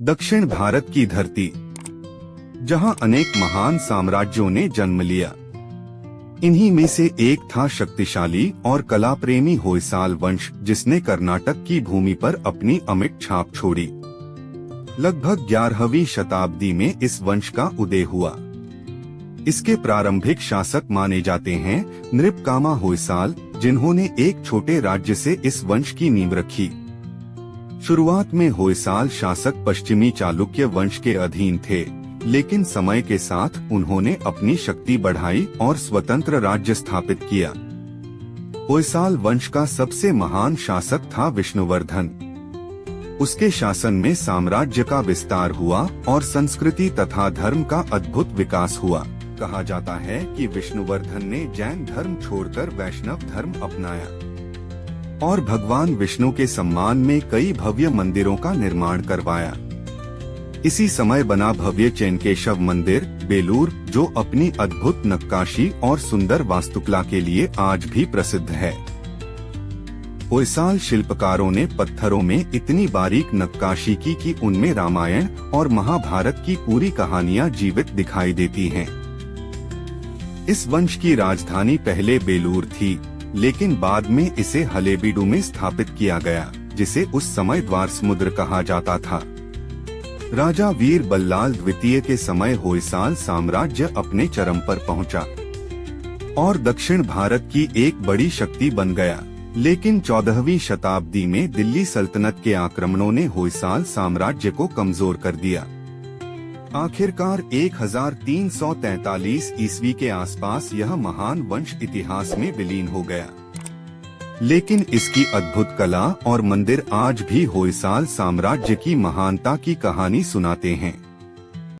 दक्षिण भारत की धरती, जहां अनेक महान साम्राज्यों ने जन्म लिया। इन्हीं में से एक था शक्तिशाली और कला प्रेमी होयसाल वंश, जिसने कर्नाटक की भूमि पर अपनी अमिट छाप छोड़ी। लगभग 11वीं शताब्दी में इस वंश का उदय हुआ। इसके प्रारंभिक शासक माने जाते हैं नृपकामा होयसाल, जिन्होंने एक छोटे राज्य से इस वंश की नींव रखी। शुरुआत में होयसाल शासक पश्चिमी चालुक्य वंश के अधीन थे, लेकिन समय के साथ उन्होंने अपनी शक्ति बढ़ाई और स्वतंत्र राज्य स्थापित किया। होयसाल वंश का सबसे महान शासक था विष्णुवर्धन। उसके शासन में साम्राज्य का विस्तार हुआ और संस्कृति तथा धर्म का अद्भुत विकास हुआ। कहा जाता है कि विष्णुवर्धन ने जैन धर्म छोड़कर वैष्णव धर्म अपनाया और भगवान विष्णु के सम्मान में कई भव्य मंदिरों का निर्माण करवाया। इसी समय बना भव्य चेनकेशव मंदिर, बेलूर, जो अपनी अद्भुत नक्काशी और सुंदर वास्तुकला के लिए आज भी प्रसिद्ध है। होयसाल शिल्पकारों ने पत्थरों में इतनी बारीक नक्काशी की कि उनमें रामायण और महाभारत की पूरी कहानियां जीवित दिखाई देती हैं। इस वंश की राजधानी पहले बेलूर थी, लेकिन बाद में इसे हलेबीडु में स्थापित किया गया, जिसे उस समय द्वार समुद्र कहा जाता था। राजा वीर बल्लाल द्वितीय के समय होयसाल साम्राज्य अपने चरम पर पहुंचा और दक्षिण भारत की एक बड़ी शक्ति बन गया। लेकिन 14वीं शताब्दी में दिल्ली सल्तनत के आक्रमणों ने होयसाल साम्राज्य को कमजोर कर दिया। आखिरकार 1343 ईस्वी के आसपास यह महान वंश इतिहास में विलीन हो गया। लेकिन इसकी अद्भुत कला और मंदिर आज भी होयसाल साम्राज्य की महानता की कहानी सुनाते हैं।